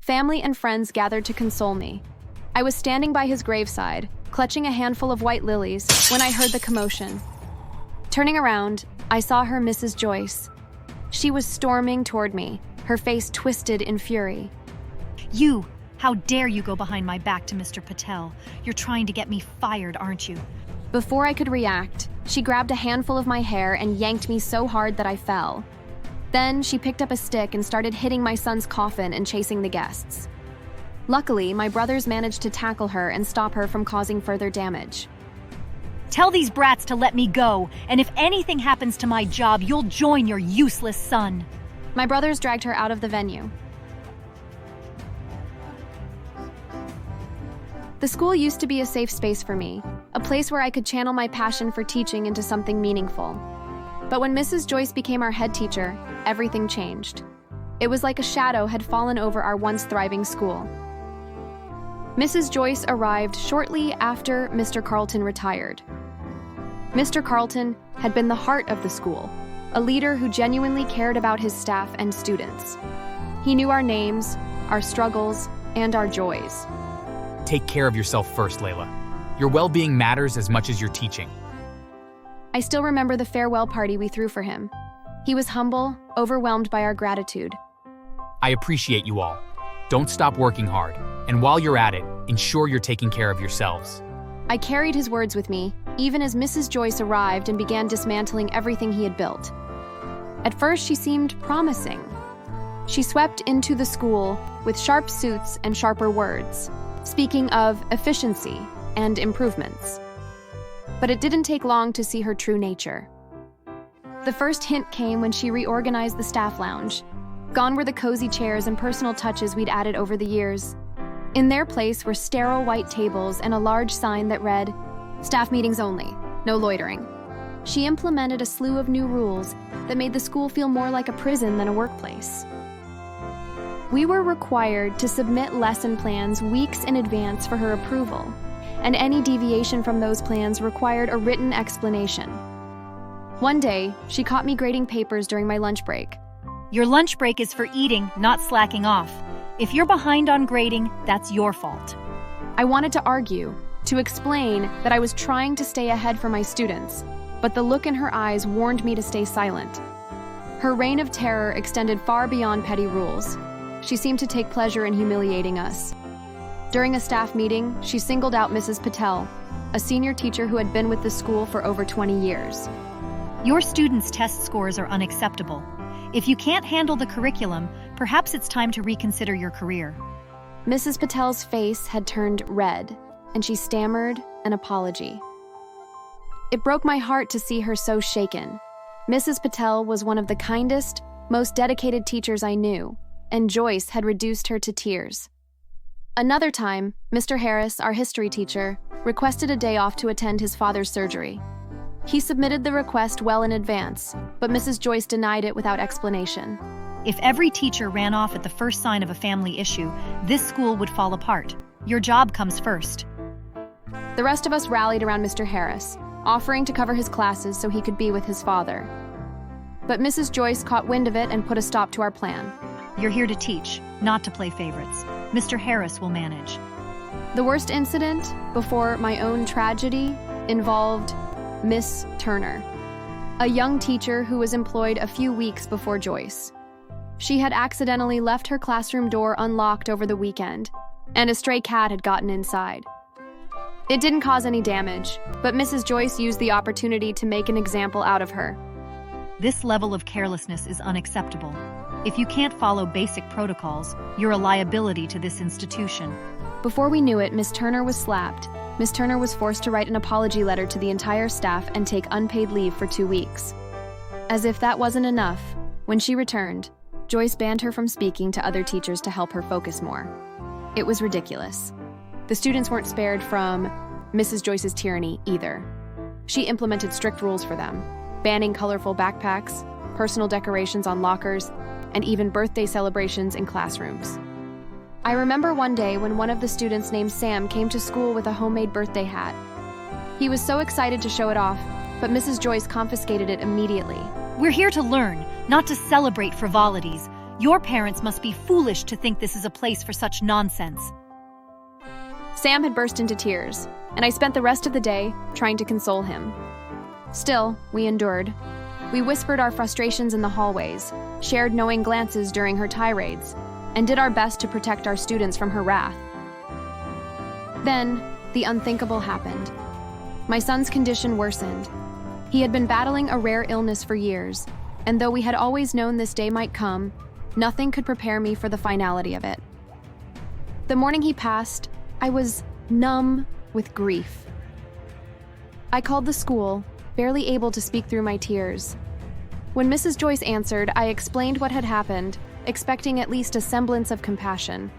Family and friends gathered to console me. I was standing by his graveside, clutching a handful of white lilies, when I heard the commotion. Turning around, I saw her Mrs. Joyce. She was storming toward me, her face twisted in fury. You! How dare you go behind my back to Mr. Patel? You're trying to get me fired, aren't you? Before I could react, she grabbed a handful of my hair and yanked me so hard that I fell. Then she picked up a stick and started hitting my son's coffin and chasing the guests. Luckily, my brothers managed to tackle her and stop her from causing further damage. Tell these brats to let me go, and if anything happens to my job, you'll join your useless son. My brothers dragged her out of the venue. The school used to be a safe space for me, a place where I could channel my passion for teaching into something meaningful. But when Mrs. Joyce became our head teacher, everything changed. It was like a shadow had fallen over our once thriving school. Mrs. Joyce arrived shortly after Mr. Carlton retired. Mr. Carlton had been the heart of the school, a leader who genuinely cared about his staff and students. He knew our names, our struggles, and our joys. Take care of yourself first, Leila. Your well-being matters as much as your teaching. I still remember the farewell party we threw for him. He was humble, overwhelmed by our gratitude. I appreciate you all. Don't stop working hard, and while you're at it, ensure you're taking care of yourselves. I carried his words with me, even as Mrs. Joyce arrived and began dismantling everything he had built. At first, she seemed promising. She swept into the school with sharp suits and sharper words, speaking of efficiency and improvements. But it didn't take long to see her true nature. The first hint came when she reorganized the staff lounge. Gone were the cozy chairs and personal touches we'd added over the years. In their place were sterile white tables and a large sign that read, "Staff meetings only, no loitering." She implemented a slew of new rules that made the school feel more like a prison than a workplace. We were required to submit lesson plans weeks in advance for her approval, and any deviation from those plans required a written explanation. One day, she caught me grading papers during my lunch break. Your lunch break is for eating, not slacking off. If you're behind on grading, that's your fault. I wanted to argue, to explain that I was trying to stay ahead for my students, but the look in her eyes warned me to stay silent. Her reign of terror extended far beyond petty rules. She seemed to take pleasure in humiliating us. During a staff meeting, she singled out Mrs. Patel, a senior teacher who had been with the school for over 20 years. Your students' test scores are unacceptable. If you can't handle the curriculum, perhaps it's time to reconsider your career. Mrs. Patel's face had turned red, and she stammered an apology. It broke my heart to see her so shaken. Mrs. Patel was one of the kindest, most dedicated teachers I knew, and Joyce had reduced her to tears. Another time, Mr. Harris, our history teacher, requested a day off to attend his father's surgery. He submitted the request well in advance, but Mrs. Joyce denied it without explanation. If every teacher ran off at the first sign of a family issue, this school would fall apart. Your job comes first. The rest of us rallied around Mr. Harris, offering to cover his classes so he could be with his father. But Mrs. Joyce caught wind of it and put a stop to our plan. You're here to teach, not to play favorites. Mr. Harris will manage. The worst incident, before my own tragedy, involved Miss Turner, a young teacher who was employed a few weeks before Joyce. She had accidentally left her classroom door unlocked over the weekend, and a stray cat had gotten inside. It didn't cause any damage, but Mrs. Joyce used the opportunity to make an example out of her. This level of carelessness is unacceptable. If you can't follow basic protocols, you're a liability to this institution. Before we knew it, Miss Turner was slapped. Miss Turner was forced to write an apology letter to the entire staff and take unpaid leave for 2 weeks. As if that wasn't enough, when she returned, Joyce banned her from speaking to other teachers to help her focus more. It was ridiculous. The students weren't spared from Mrs. Joyce's tyranny either. She implemented strict rules for them, banning colorful backpacks, personal decorations on lockers, and even birthday celebrations in classrooms. I remember one day when one of the students named Sam came to school with a homemade birthday hat. He was so excited to show it off, but Mrs. Joyce confiscated it immediately. We're here to learn, not to celebrate frivolities. Your parents must be foolish to think this is a place for such nonsense. Sam had burst into tears, and I spent the rest of the day trying to console him. Still, we endured. We whispered our frustrations in the hallways, shared knowing glances during her tirades, and did our best to protect our students from her wrath. Then, the unthinkable happened. My son's condition worsened. He had been battling a rare illness for years, and though we had always known this day might come, nothing could prepare me for the finality of it. The morning he passed, I was numb with grief. I called the school, barely able to speak through my tears. When Mrs. Joyce answered, I explained what had happened, expecting at least a semblance of compassion.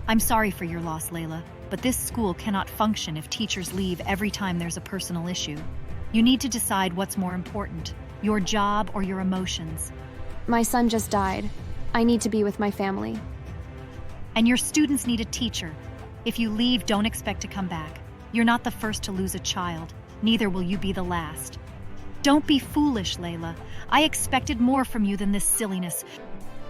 I'm sorry for your loss, Leila, but this school cannot function if teachers leave every time there's a personal issue. You need to decide what's more important, your job or your emotions. My son just died. I need to be with my family. And your students need a teacher. If you leave, don't expect to come back. You're not the first to lose a child. Neither will you be the last. Don't be foolish, Leila. I expected more from you than this silliness.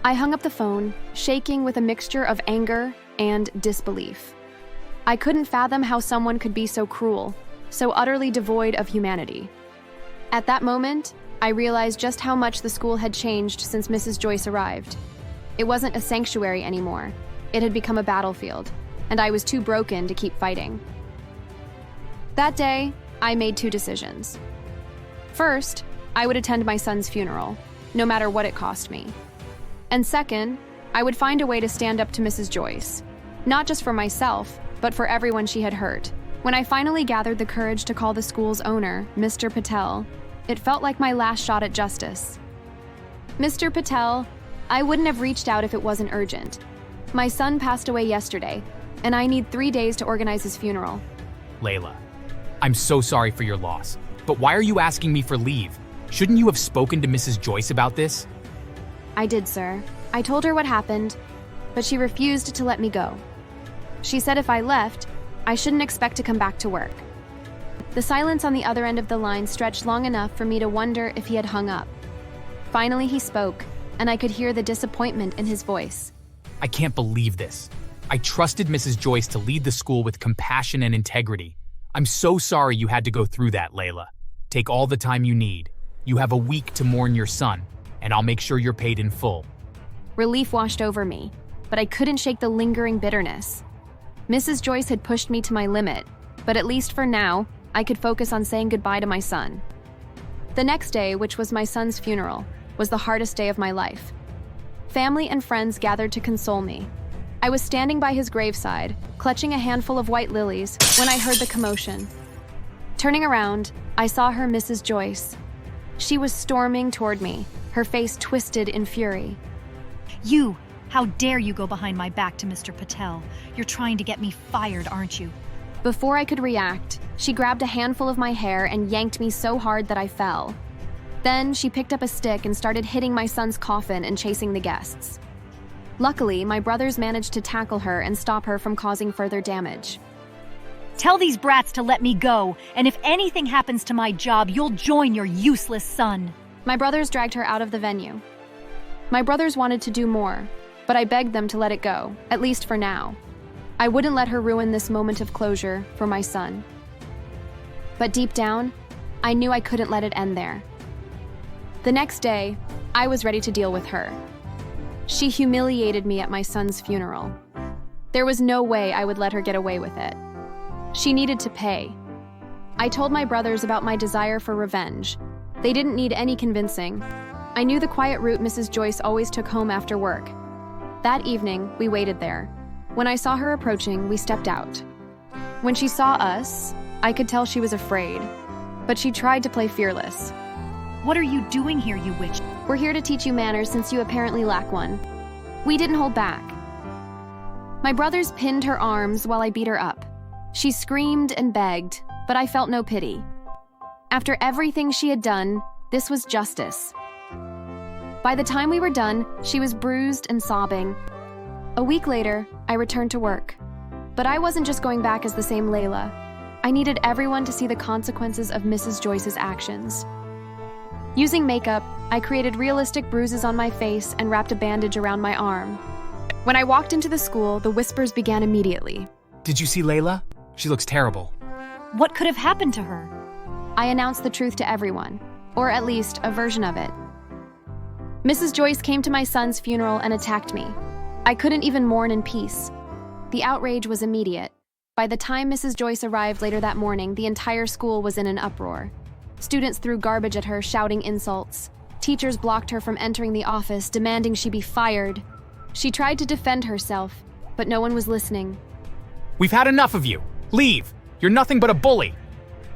I hung up the phone, shaking with a mixture of anger and disbelief. I couldn't fathom how someone could be so cruel, so utterly devoid of humanity. At that moment, I realized just how much the school had changed since Mrs. Joyce arrived. It wasn't a sanctuary anymore. It had become a battlefield, and I was too broken to keep fighting. That day, I made two decisions. First, I would attend my son's funeral, no matter what it cost me. And second, I would find a way to stand up to Mrs. Joyce, not just for myself, but for everyone she had hurt. When I finally gathered the courage to call the school's owner, Mr. Patel, it felt like my last shot at justice. Mr. Patel, I wouldn't have reached out if it wasn't urgent. My son passed away yesterday, and I need 3 days to organize his funeral. Leila, I'm so sorry for your loss, but why are you asking me for leave? Shouldn't you have spoken to Mrs. Joyce about this? I did, sir. I told her what happened, but she refused to let me go. She said if I left, I shouldn't expect to come back to work. The silence on the other end of the line stretched long enough for me to wonder if he had hung up. Finally, he spoke, and I could hear the disappointment in his voice. I can't believe this. I trusted Mrs. Joyce to lead the school with compassion and integrity. I'm so sorry you had to go through that, Leila. Take all the time you need. You have a week to mourn your son, and I'll make sure you're paid in full. Relief washed over me, but I couldn't shake the lingering bitterness. Mrs. Joyce had pushed me to my limit, but at least for now, I could focus on saying goodbye to my son. The next day, which was my son's funeral, was the hardest day of my life. Family and friends gathered to console me. I was standing by his graveside, clutching a handful of white lilies, when I heard the commotion. Turning around, I saw her, Mrs. Joyce. She was storming toward me, her face twisted in fury. You! How dare you go behind my back to Mr. Patel? You're trying to get me fired, aren't you? Before I could react, she grabbed a handful of my hair and yanked me so hard that I fell. Then she picked up a stick and started hitting my son's coffin and chasing the guests. Luckily, my brothers managed to tackle her and stop her from causing further damage. Tell these brats to let me go, and if anything happens to my job, you'll join your useless son. My brothers dragged her out of the venue. My brothers wanted to do more, but I begged them to let it go, at least for now. I wouldn't let her ruin this moment of closure for my son. But deep down, I knew I couldn't let it end there. The next day, I was ready to deal with her. She humiliated me at my son's funeral. There was no way I would let her get away with it. She needed to pay. I told my brothers about my desire for revenge. They didn't need any convincing. I knew the quiet route Mrs. Joyce always took home after work. That evening, we waited there. When I saw her approaching, we stepped out. When she saw us, I could tell she was afraid, but she tried to play fearless. What are you doing here, you witch? We're here to teach you manners since you apparently lack one. We didn't hold back. My brothers pinned her arms while I beat her up. She screamed and begged, but I felt no pity. After everything she had done, this was justice. By the time we were done, she was bruised and sobbing. A week later, I returned to work. But I wasn't just going back as the same Leila. I needed everyone to see the consequences of Mrs. Joyce's actions. Using makeup, I created realistic bruises on my face and wrapped a bandage around my arm. When I walked into the school, the whispers began immediately. Did you see Leila? She looks terrible. What could have happened to her? I announced the truth to everyone, or at least a version of it. Mrs. Joyce came to my son's funeral and attacked me. I couldn't even mourn in peace. The outrage was immediate. By the time Mrs. Joyce arrived later that morning, the entire school was in an uproar. Students threw garbage at her, shouting insults. Teachers blocked her from entering the office, demanding she be fired. She tried to defend herself, but no one was listening. We've had enough of you. Leave. You're nothing but a bully.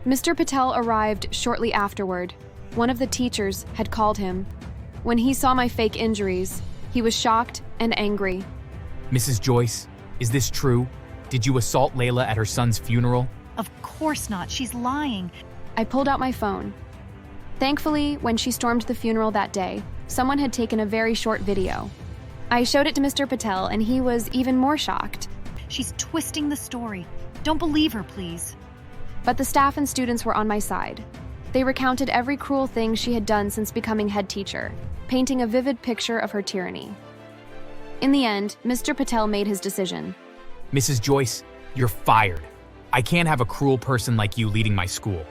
Mr. Patel arrived shortly afterward. One of the teachers had called him. When he saw my fake injuries, he was shocked and angry. Mrs. Joyce, is this true? Did you assault Leila at her son's funeral? Of course not. She's lying. I pulled out my phone. Thankfully, when she stormed the funeral that day, someone had taken a very short video. I showed it to Mr. Patel, and he was even more shocked. She's twisting the story. Don't believe her, please. But the staff and students were on my side. They recounted every cruel thing she had done since becoming head teacher, painting a vivid picture of her tyranny. In the end, Mr. Patel made his decision. Mrs. Joyce, you're fired. I can't have a cruel person like you leading my school.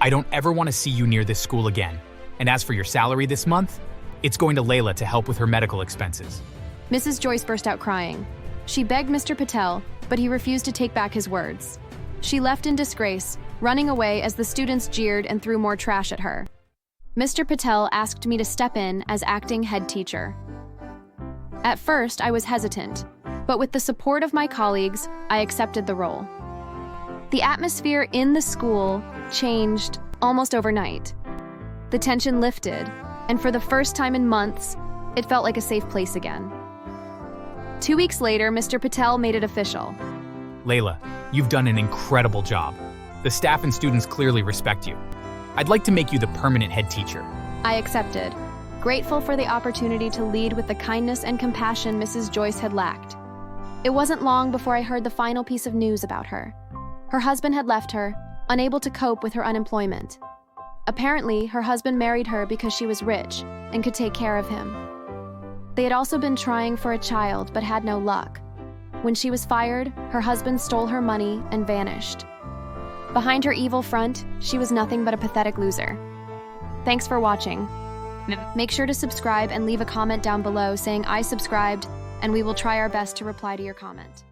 I don't ever want to see you near this school again. And as for your salary this month, it's going to Leila to help with her medical expenses. Mrs. Joyce burst out crying. She begged Mr. Patel, but he refused to take back his words. She left in disgrace, running away as the students jeered and threw more trash at her. Mr. Patel asked me to step in as acting head teacher. At first, I was hesitant, but with the support of my colleagues, I accepted the role. The atmosphere in the school changed almost overnight. The tension lifted, and for the first time in months, it felt like a safe place again. 2 weeks later, Mr. Patel made it official. Leila, you've done an incredible job. The staff and students clearly respect you. I'd like to make you the permanent head teacher. I accepted, grateful for the opportunity to lead with the kindness and compassion Mrs. Joyce had lacked. It wasn't long before I heard the final piece of news about her. Her husband had left her, unable to cope with her unemployment. Apparently, her husband married her because she was rich and could take care of him. They had also been trying for a child but had no luck. When she was fired, her husband stole her money and vanished. Behind her evil front, she was nothing but a pathetic loser. Thanks for watching. Make sure to subscribe and leave a comment down below saying I subscribed, and we will try our best to reply to your comment.